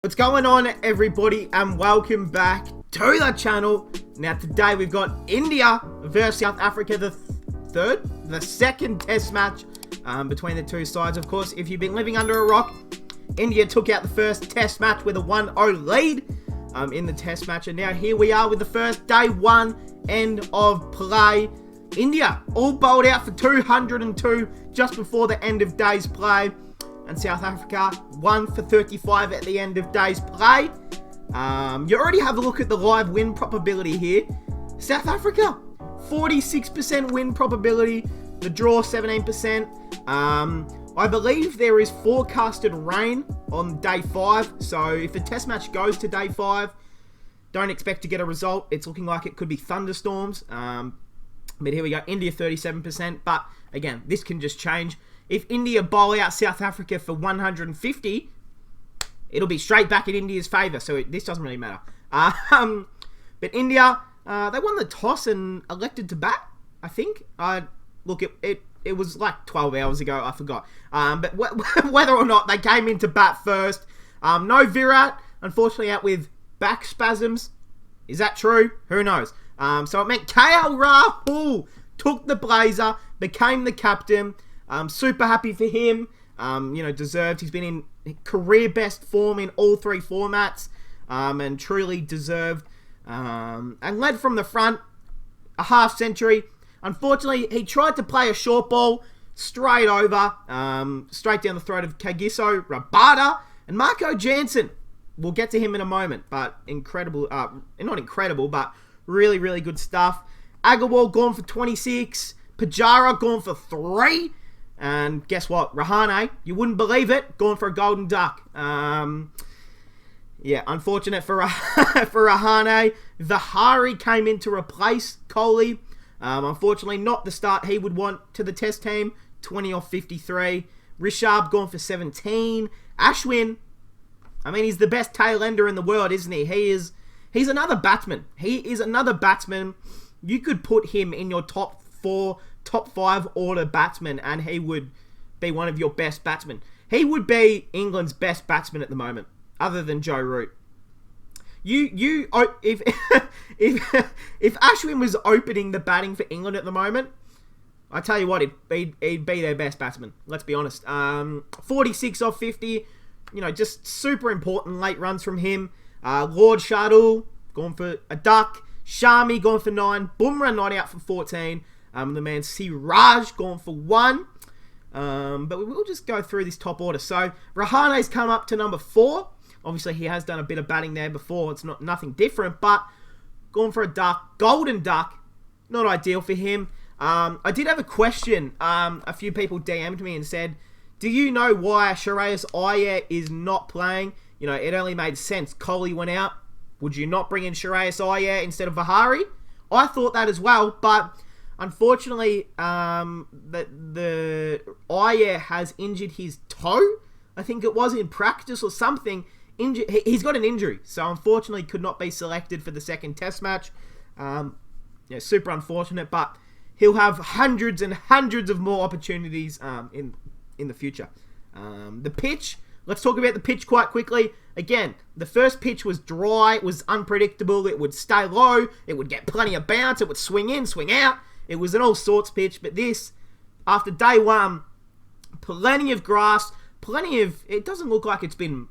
What's going on, everybody, and welcome back to the channel. Now today we've got India versus South Africa, the second test match between the two sides. Of course, if you've been living under a rock, India took out the first test match with a 1-0 lead in the test match, and now here we are with the first day one end of play. India all bowled out for 202 just before the end of day's play, and South Africa 1 for 35 at the end of day's play. You already have a look at the live win probability here. South Africa, 46% win probability. The draw, 17%. I believe there is forecasted rain on day 5. So if the test match goes to day 5, don't expect to get a result. It's looking like it could be thunderstorms. But here we go, India 37%. But again, this can just change. If India bowl out South Africa for 150, it'll be straight back in India's favour. So this doesn't really matter. But India, they won the toss and elected to bat, I think. Look, it was like 12 hours ago. I forgot. But whether or not they came in to bat first. No Virat, unfortunately, out with back spasms. Is that true? Who knows? So it meant KL Rahul took the blazer, became the captain. Super happy for him. Deserved. He's been in career best form in all three formats, and truly deserved. And led from the front, a half century. Unfortunately, he tried to play a short ball straight over, straight down the throat of Kagiso Rabada and Marco Jansen. We'll get to him in a moment, but incredible. Not incredible, but really, really good stuff. Agarwal gone for 26. Pujara gone for 3. And guess what? Rahane, you wouldn't believe it, gone for a golden duck. Unfortunate for Rahane. Vihari came in to replace Kohli. Unfortunately, not the start he would want to the test team. 20 off 53. Rishabh gone for 17. Ashwin, I mean, he's the best tail ender in the world, isn't he? He's another batsman. He is another batsman. You could put him in your top 5 order batsman, and he would be one of your best batsmen. He would be England's best batsman at the moment, other than Joe Root. If Ashwin was opening the batting for England at the moment, I tell you what, he'd be their best batsman. Let's be honest. 46 off 50, just super important late runs from him. Lord Shardul gone for a duck. Shami gone for 9. Bumrah not out for 14. The man Siraj gone for 1. But we will just go through this top order. So Rahane's come up to number 4. Obviously, he has done a bit of batting there before. It's nothing different, but gone for a duck. Golden duck. Not ideal for him. I did have a question. A few people DM'd me and said, do you know why Shreyas Iyer is not playing? It only made sense. Kohli went out. Would you not bring in Shreyas Iyer instead of Vihari? I thought that as well, but unfortunately, the Iyer has injured his toe. I think it was in practice or something. He's got an injury, so unfortunately could not be selected for the second test match. Super unfortunate, but he'll have hundreds and hundreds of more opportunities in the future. The pitch. Let's talk about the pitch quite quickly. Again, the first pitch was dry. It was unpredictable. It would stay low. It would get plenty of bounce. It would swing in, swing out. It was an all sorts pitch. But this, after day one, plenty of grass, it doesn't look like it's been,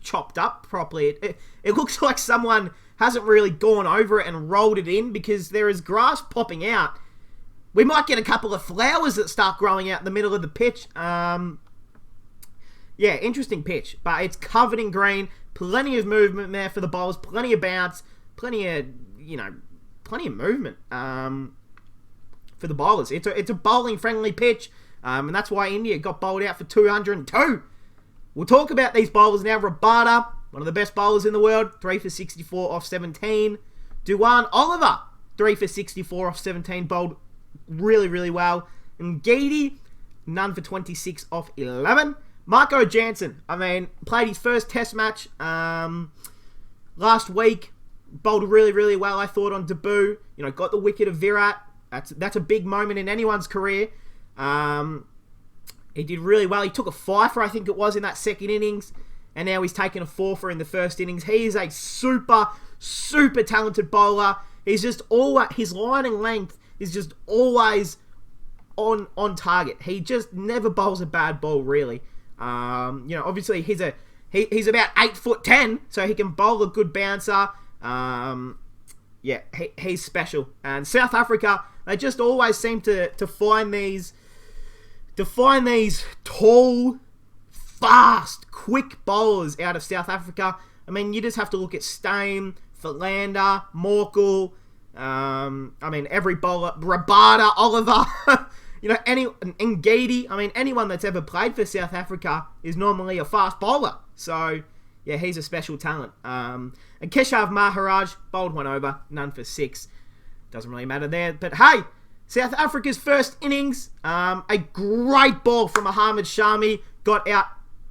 chopped up properly. It looks like someone hasn't really gone over it and rolled it in, because there is grass popping out. We might get a couple of flowers that start growing out in the middle of the pitch. Interesting pitch, but it's covered in green. Plenty of movement there for the bowlers. Plenty of bounce. Plenty of movement for the bowlers. It's a bowling friendly pitch, and that's why India got bowled out for 202. We'll talk about these bowlers now. Rabada, one of the best bowlers in the world, 3 for 64 off 17. Duan Oliver, 3 for 64 off 17, bowled really, really well. And Geedy, none for 26 off 11. Marco Jansen, played his first test match last week. Bowled really, really well, I thought, on debut. Got the wicket of Virat. That's a big moment in anyone's career. He did really well. He took a fifer, I think it was, in that second innings. and now he's taken a 4 for in the first innings. He is a super, super talented bowler. He's just always, his line and length is just always on target. He just never bowls a bad ball, really. Obviously he's about 8'10", so he can bowl a good bouncer. He's special. And South Africa, they just always seem to find these tall, fast, quick bowlers out of South Africa. I mean, you just have to look at Steyn, Philander, Morkel. Every bowler, Rabada, Oliver. Ngidi. I mean, anyone that's ever played for South Africa is normally a fast bowler. So, yeah, he's a special talent. And Keshav Maharaj bowled one over, none for 6. Doesn't really matter there. But hey, South Africa's first innings, a great ball from Mohammad Shami got out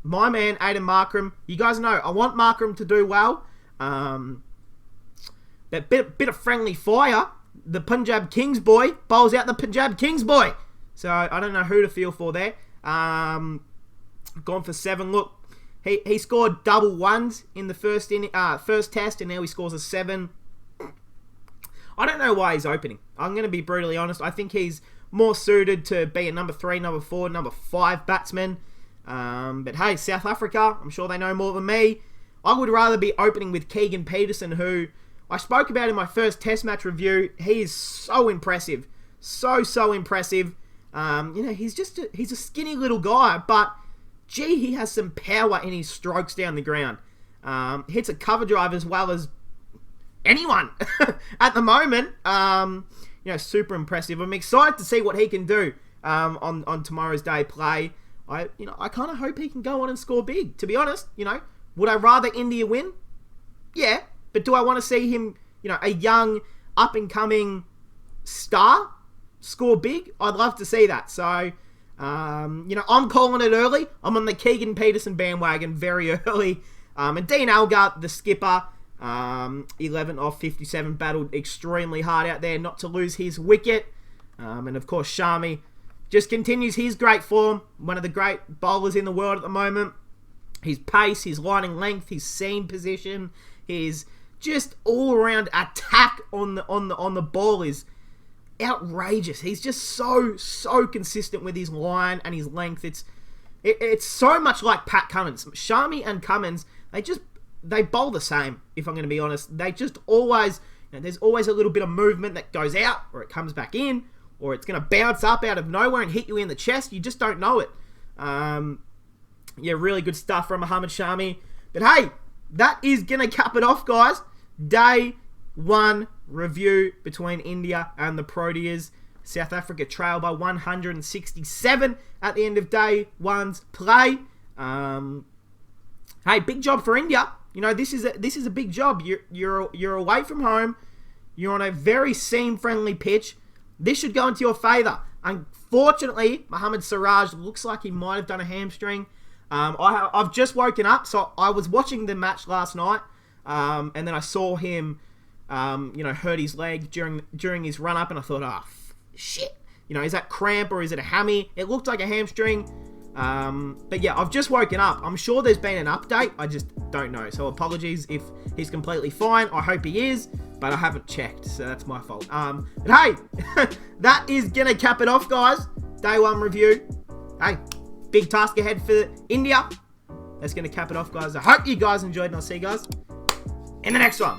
my man Aiden Markram. You guys know I want Markram to do well. That bit of friendly fire. The Punjab Kings boy bowls out the Punjab Kings boy. So I don't know who to feel for there. Gone for 7. Look, he scored double ones in the first test, and now he scores a 7. I don't know why he's opening. I'm going to be brutally honest. I think he's more suited to be a number 3, number 4, number 5 batsman. But hey, South Africa, I'm sure they know more than me. I would rather be opening with Keegan Peterson, who I spoke about in my first test match review. He is so impressive. So impressive. He's a skinny little guy, but gee, he has some power in his strokes down the ground. Hits a cover drive as well as anyone at the moment. Super impressive. I'm excited to see what he can do on tomorrow's day play. I kind of hope he can go on and score big, to be honest. Would I rather India win? Yeah, but do I want to see him, a young, up-and-coming star score big? I'd love to see that. So, I'm calling it early. I'm on the Keegan Peterson bandwagon very early. And Dean Elgar, the skipper, 11 off 57, battled extremely hard out there not to lose his wicket. And of course, Shami just continues his great form. One of the great bowlers in the world at the moment. His pace, his lining length, his seam position, his just all-around attack on the ball is outrageous. He's just so consistent with his line and his length. It's so much like Pat Cummins. Shami and Cummins, they bowl the same, if I'm going to be honest. They just always, there's always a little bit of movement that goes out, or it comes back in, or it's going to bounce up out of nowhere and hit you in the chest. You just don't know it. Really good stuff from Mohammad Shami. But hey, that is going to cap it off, guys. Day 1 review between India and the Proteas. South Africa trail by 167 at the end of day 1's play. Hey, big job for India. This is a big job. You're away from home. You're on a very seam-friendly pitch. This should go into your favour. Unfortunately, Mohammad Siraj looks like he might have done a hamstring. I've just woken up, so I was watching the match last night, and then I saw him, hurt his leg during his run-up, and I thought, shit. Is that cramp or is it a hammy? It looked like a hamstring. But yeah, I've just woken up. I'm sure there's been an update. I just don't know. So apologies if he's completely fine. I hope he is, but I haven't checked, so that's my fault. But hey, that is gonna cap it off, guys. Day 1 review. Hey, big task ahead for India. That's gonna cap it off, guys. I hope you guys enjoyed, and I'll see you guys in the next one.